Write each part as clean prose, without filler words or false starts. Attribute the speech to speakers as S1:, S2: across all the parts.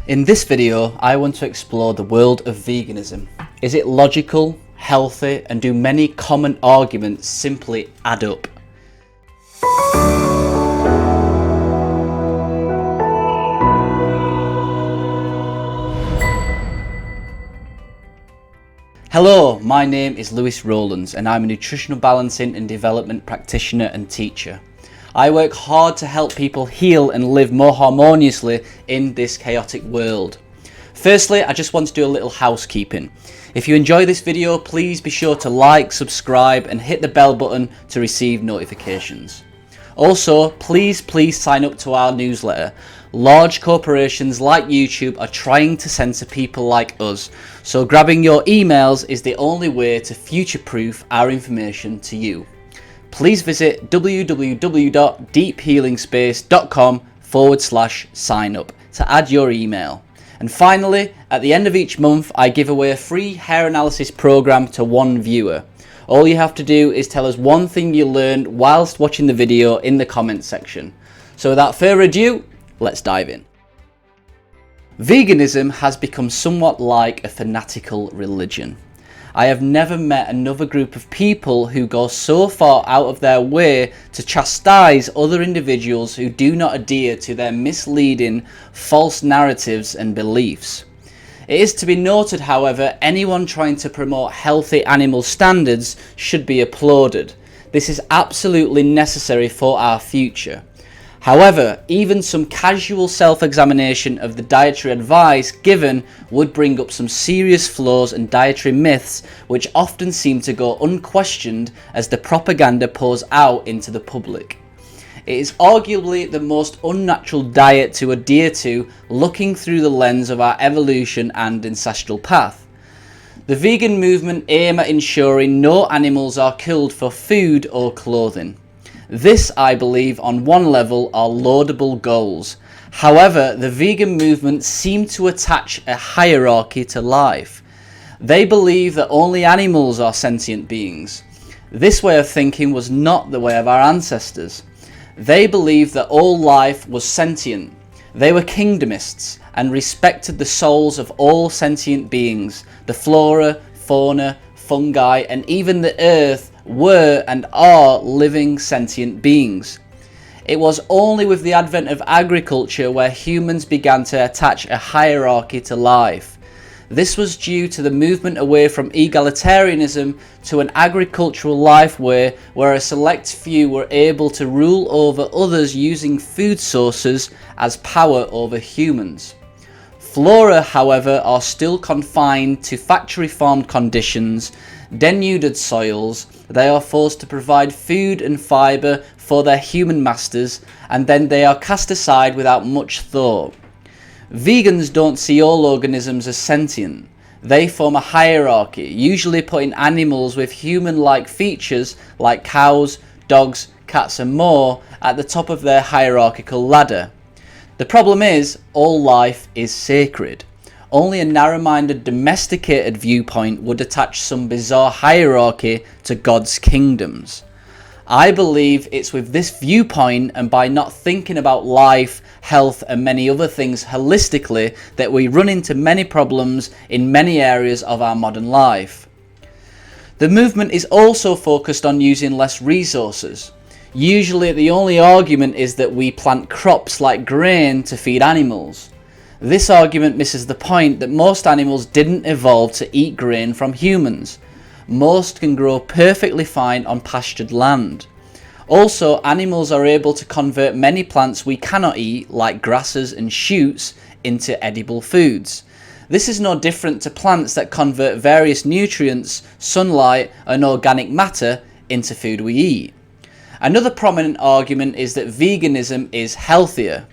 S1: In this video, I want to explore the world of veganism. Is it logical, healthy, and do many common arguments simply add up? Hello, my name is Rowlands and I'm a nutritional balancing and development practitioner and teacher. I work hard to help people heal and live more harmoniously in this chaotic world. Firstly, I just want to do a little housekeeping. If you enjoy this video, please be sure to like, subscribe and hit the bell button to receive notifications. Also, please sign up to our newsletter. Large corporations like YouTube are trying to censor people like us, so grabbing your emails is the only way to future-proof our information to you. Please visit www.deephealingspace.com/sign up to add your email. And finally, at the end of each month, I give away a free hair analysis program to one viewer. All you have to do is tell us one thing you learned whilst watching the video in the comments section. So without further ado, let's dive in. Veganism has become somewhat like a fanatical religion. I have never met another group of people who go so far out of their way to chastise other individuals who do not adhere to their misleading, false narratives and beliefs. It is to be noted, however, anyone trying to promote healthy animal standards should be applauded. This is absolutely necessary for our future. However, even some casual self-examination of the dietary advice given would bring up some serious flaws and dietary myths which often seem to go unquestioned as the propaganda pours out into the public. It is arguably the most unnatural diet to adhere to, looking through the lens of our evolution and ancestral path. The vegan movement aim at ensuring no animals are killed for food or clothing. This, I believe, on one level are laudable goals. However, the vegan movement seem to attach a hierarchy to life. They believe that only animals are sentient beings. This way of thinking was not the way of our ancestors. They believed that all life was sentient. They were kingdomists and respected the souls of all sentient beings. The flora, fauna, fungi, and even the earth were and are living sentient beings. It was only with the advent of agriculture where humans began to attach a hierarchy to life. This was due to the movement away from egalitarianism to an agricultural life where a select few were able to rule over others using food sources as power over humans. Flora, however, are still confined to factory-farmed conditions, denuded soils. They are forced to provide food and fibre for their human masters, and then they are cast aside without much thought. Vegans don't see all organisms as sentient. They form a hierarchy, usually putting animals with human-like features like cows, dogs, cats and more at the top of their hierarchical ladder. The problem is, all life is sacred. Only a narrow-minded, domesticated viewpoint would attach some bizarre hierarchy to God's kingdoms. I believe it's with this viewpoint and by not thinking about life, health and many other things holistically that we run into many problems in many areas of our modern life. The movement is also focused on using less resources. Usually the only argument is that we plant crops like grain to feed animals. This argument misses the point that most animals didn't evolve to eat grain from humans. Most can grow perfectly fine on pastured land. Also, animals are able to convert many plants we cannot eat, like grasses and shoots, into edible foods. This is no different to plants that convert various nutrients, sunlight and organic matter into food we eat. Another prominent argument is that veganism is healthier.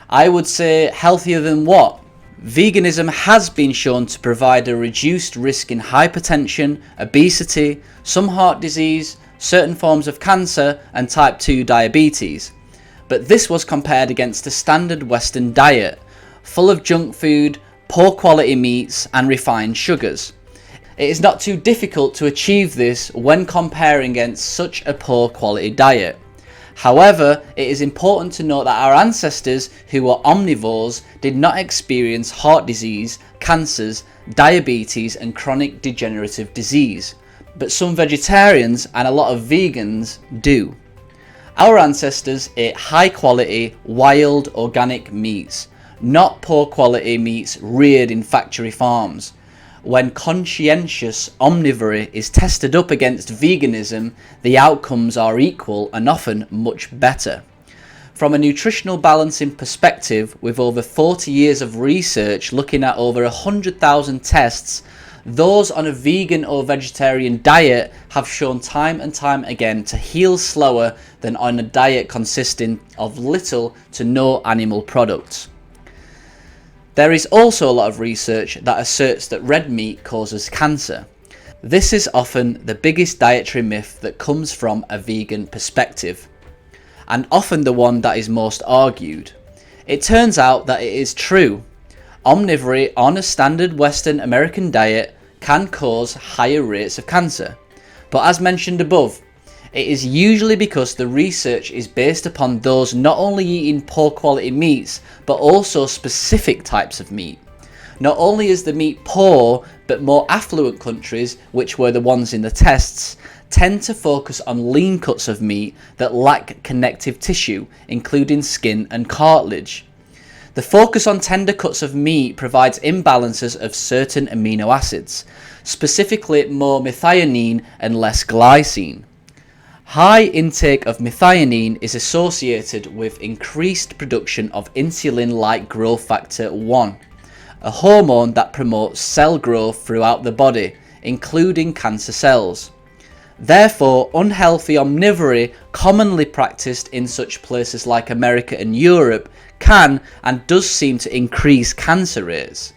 S1: I would say healthier than what? Veganism has been shown to provide a reduced risk in hypertension, obesity, some heart disease, certain forms of cancer and type 2 diabetes. But this was compared against a standard Western diet, full of junk food, poor quality meats and refined sugars. It is not too difficult to achieve this when comparing against such a poor quality diet. However, it is important to note that our ancestors who were omnivores did not experience heart disease, cancers, diabetes and chronic degenerative disease, but some vegetarians and a lot of vegans do. Our ancestors ate high quality, wild, organic meats, not poor quality meats reared in factory farms. When conscientious omnivory is tested up against veganism, the outcomes are equal and often much better. From a nutritional balancing perspective, with over 40 years of research looking at over 100,000 tests, those on a vegan or vegetarian diet have shown time and time again to heal slower than on a diet consisting of little to no animal products. There is also a lot of research that asserts that red meat causes cancer. This is often the biggest dietary myth that comes from a vegan perspective, and often the one that is most argued. It turns out that it is true. Omnivory on a standard Western American diet can cause higher rates of cancer. But as mentioned above, it is usually because the research is based upon those not only eating poor quality meats, but also specific types of meat. Not only is the meat poor, but more affluent countries, which were the ones in the tests, tend to focus on lean cuts of meat that lack connective tissue, including skin and cartilage. The focus on tender cuts of meat provides imbalances of certain amino acids, specifically more methionine and less glycine. High intake of methionine is associated with increased production of insulin-like growth factor 1, a hormone that promotes cell growth throughout the body, including cancer cells. Therefore, unhealthy omnivory, commonly practiced in such places like America and Europe, can and does seem to increase cancer rates.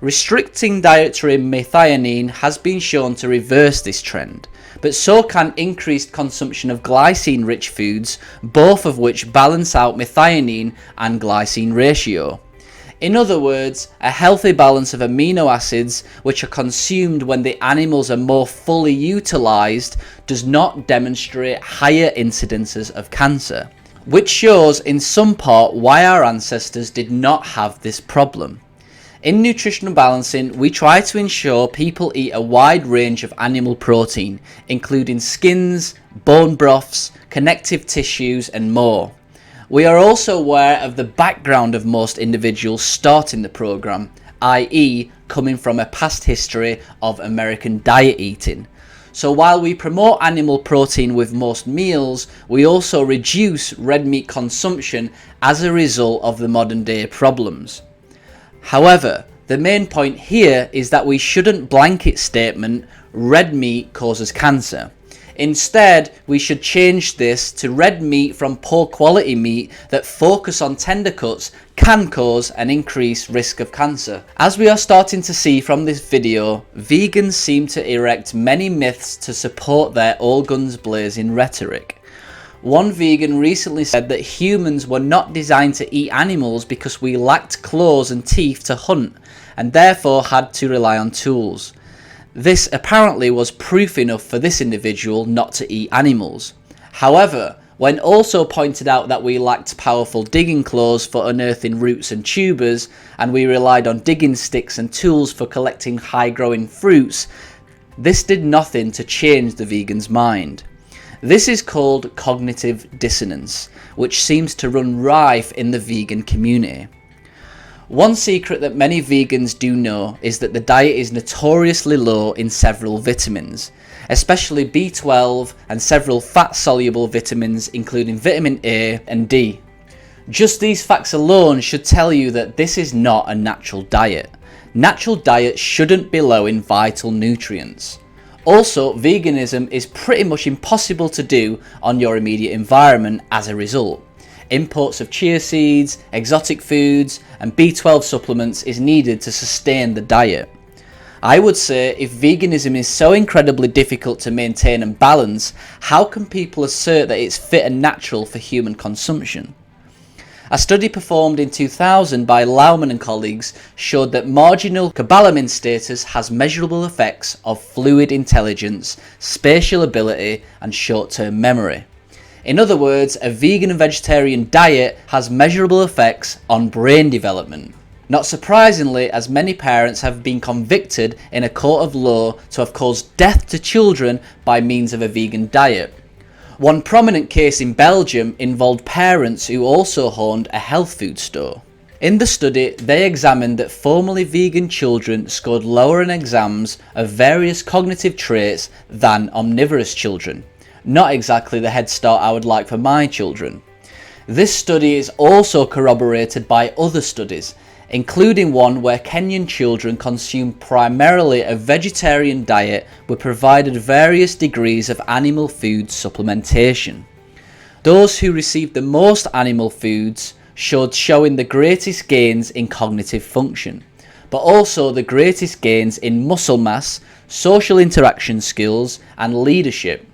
S1: Restricting dietary methionine has been shown to reverse this trend, but so can increased consumption of glycine-rich foods, both of which balance out methionine and glycine ratio. In other words, a healthy balance of amino acids, which are consumed when the animals are more fully utilized, does not demonstrate higher incidences of cancer, which shows in some part why our ancestors did not have this problem. In nutritional balancing, we try to ensure people eat a wide range of animal protein, including skins, bone broths, connective tissues, and more. We are also aware of the background of most individuals starting the program, i.e., coming from a past history of American diet eating. So while we promote animal protein with most meals, we also reduce red meat consumption as a result of the modern day problems. However, the main point here is that we shouldn't blanket statement red meat causes cancer. Instead, we should change this to red meat from poor quality meat that focus on tender cuts can cause an increased risk of cancer. As we are starting to see from this video, vegans seem to erect many myths to support their all guns blazing rhetoric. One vegan recently said that humans were not designed to eat animals because we lacked claws and teeth to hunt, and therefore had to rely on tools. This apparently was proof enough for this individual not to eat animals. However, when also pointed out that we lacked powerful digging claws for unearthing roots and tubers, and we relied on digging sticks and tools for collecting high-growing fruits, this did nothing to change the vegan's mind. This is called cognitive dissonance, which seems to run rife in the vegan community. One secret that many vegans do know is that the diet is notoriously low in several vitamins, especially B12 and several fat-soluble vitamins including vitamin A and D. Just these facts alone should tell you that this is not a natural diet. Natural diets shouldn't be low in vital nutrients. Also, veganism is pretty much impossible to do on your immediate environment as a result. Imports of chia seeds, exotic foods, and B12 supplements is needed to sustain the diet. I would say if veganism is so incredibly difficult to maintain and balance, how can people assert that it's fit and natural for human consumption? A study performed in 2000 by Lauman and colleagues showed that marginal cobalamin status has measurable effects of fluid intelligence, spatial ability, and short-term memory. In other words, a vegan and vegetarian diet has measurable effects on brain development. Not surprisingly, as many parents have been convicted in a court of law to have caused death to children by means of a vegan diet. One prominent case in Belgium involved parents who also owned a health food store. In the study, they examined that formerly vegan children scored lower in exams of various cognitive traits than omnivorous children. Not exactly the head start I would like for my children. This study is also corroborated by other studies, including one where Kenyan children consumed primarily a vegetarian diet were provided various degrees of animal food supplementation. Those who received the most animal foods showing the greatest gains in cognitive function, but also the greatest gains in muscle mass, social interaction skills, and leadership.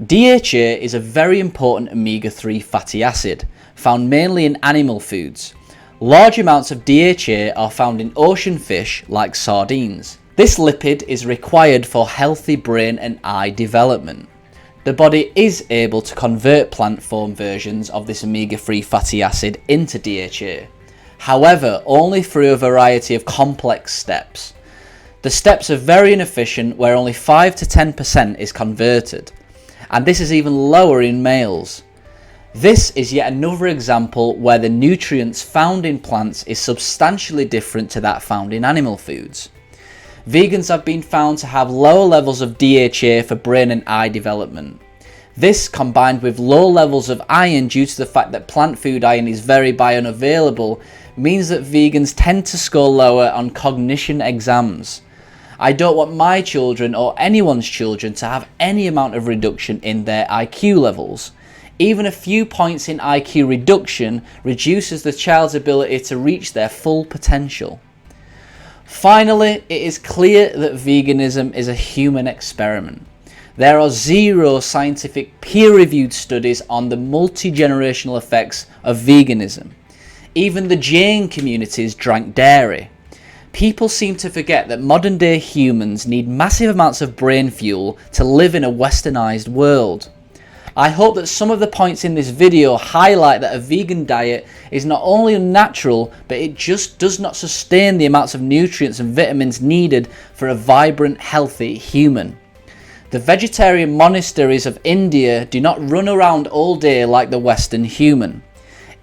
S1: DHA is a very important omega-3 fatty acid, found mainly in animal foods. Large amounts of DHA are found in ocean fish like sardines. This lipid is required for healthy brain and eye development. The body is able to convert plant form versions of this omega-3 fatty acid into DHA. However, only through a variety of complex steps. The steps are very inefficient, where only 5 to 10% is converted, and this is even lower in males. This is yet another example where the nutrients found in plants is substantially different to that found in animal foods. Vegans have been found to have lower levels of DHA for brain and eye development. This, combined with low levels of iron due to the fact that plant food iron is very bioavailable, means that vegans tend to score lower on cognition exams. I don't want my children or anyone's children to have any amount of reduction in their IQ levels. Even a few points in IQ reduction reduces the child's ability to reach their full potential. Finally, it is clear that veganism is a human experiment. There are zero scientific peer-reviewed studies on the multi-generational effects of veganism. Even the Jain communities drank dairy. People seem to forget that modern day humans need massive amounts of brain fuel to live in a westernized world. I hope that some of the points in this video highlight that a vegan diet is not only unnatural, but it just does not sustain the amounts of nutrients and vitamins needed for a vibrant, healthy human. The vegetarian monasteries of India do not run around all day like the Western human.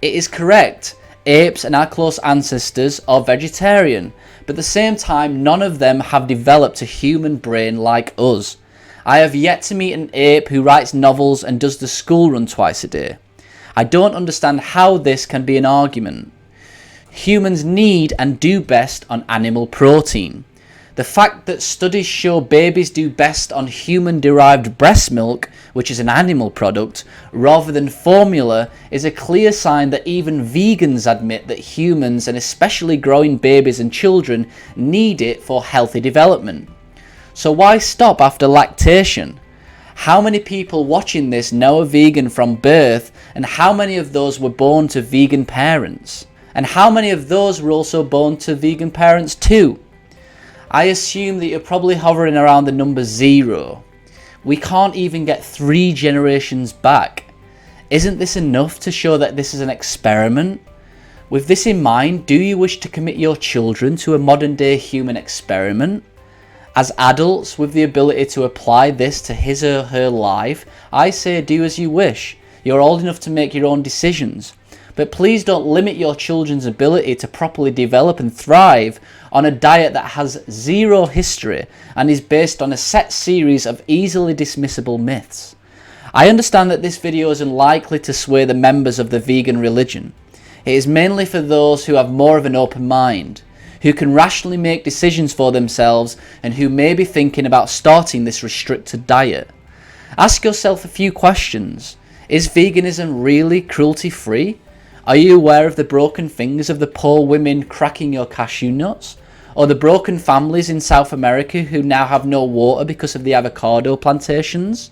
S1: It is correct, apes and our close ancestors are vegetarian, but at the same time none of them have developed a human brain like us. I have yet to meet an ape who writes novels and does the school run twice a day. I don't understand how this can be an argument. Humans need and do best on animal protein. The fact that studies show babies do best on human-derived breast milk, which is an animal product, rather than formula, is a clear sign that even vegans admit that humans, and especially growing babies and children, need it for healthy development. So why stop after lactation? How many people watching this know a vegan from birth, and how many of those were born to vegan parents? And how many of those were also born to vegan parents too? I assume that you're probably hovering around the number 0. We can't even get 3 generations back. Isn't this enough to show that this is an experiment? With this in mind, do you wish to commit your children to a modern day human experiment? As adults with the ability to apply this to his or her life, I say do as you wish. You're old enough to make your own decisions. But please don't limit your children's ability to properly develop and thrive on a diet that has 0 history and is based on a set series of easily dismissible myths. I understand that this video is unlikely to sway the members of the vegan religion. It is mainly for those who have more of an open mind, who can rationally make decisions for themselves and who may be thinking about starting this restricted diet. Ask yourself a few questions. Is veganism really cruelty-free? Are you aware of the broken fingers of the poor women cracking your cashew nuts? Or the broken families in South America who now have no water because of the avocado plantations?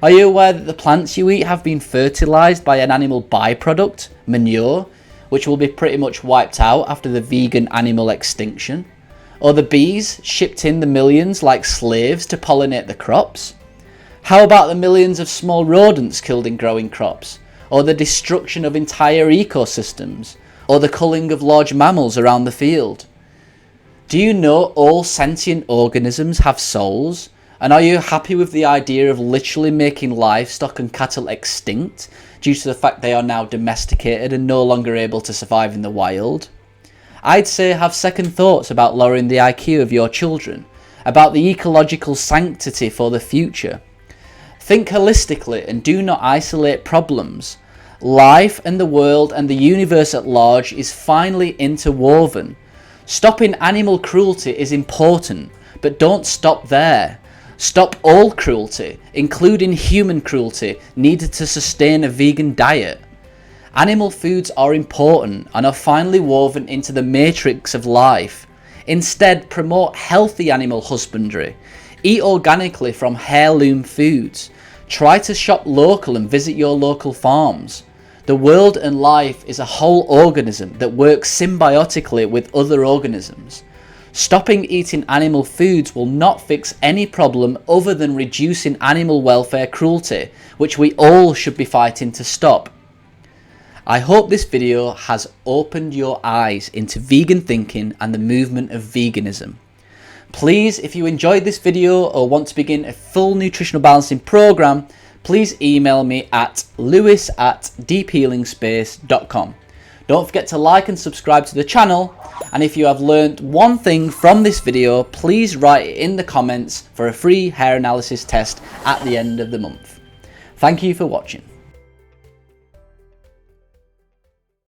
S1: Are you aware that the plants you eat have been fertilized by an animal byproduct, manure, which will be pretty much wiped out after the vegan animal extinction? Or the bees shipped in the millions like slaves to pollinate the crops? How about the millions of small rodents killed in growing crops, or the destruction of entire ecosystems, or the culling of large mammals around the field? Do you know all sentient organisms have souls? And are you happy with the idea of literally making livestock and cattle extinct due to the fact they are now domesticated and no longer able to survive in the wild? I'd say have second thoughts about lowering the IQ of your children, about the ecological sanctity for the future. Think holistically and do not isolate problems. Life and the world and the universe at large is finely interwoven. Stopping animal cruelty is important, but don't stop there. Stop all cruelty, including human cruelty, needed to sustain a vegan diet. Animal foods are important and are finely woven into the matrix of life. Instead, promote healthy animal husbandry. Eat organically from heirloom foods. Try to shop local and visit your local farms. The world and life is a whole organism that works symbiotically with other organisms. Stopping eating animal foods will not fix any problem other than reducing animal welfare cruelty, which we all should be fighting to stop. I hope this video has opened your eyes into vegan thinking and the movement of veganism. Please, if you enjoyed this video or want to begin a full nutritional balancing program, please email me at lewis@deephealingspace.com. Don't forget to like and subscribe to the channel, and if you have learned one thing from this video, please write it in the comments for a free hair analysis test at the end of the month. Thank you for watching.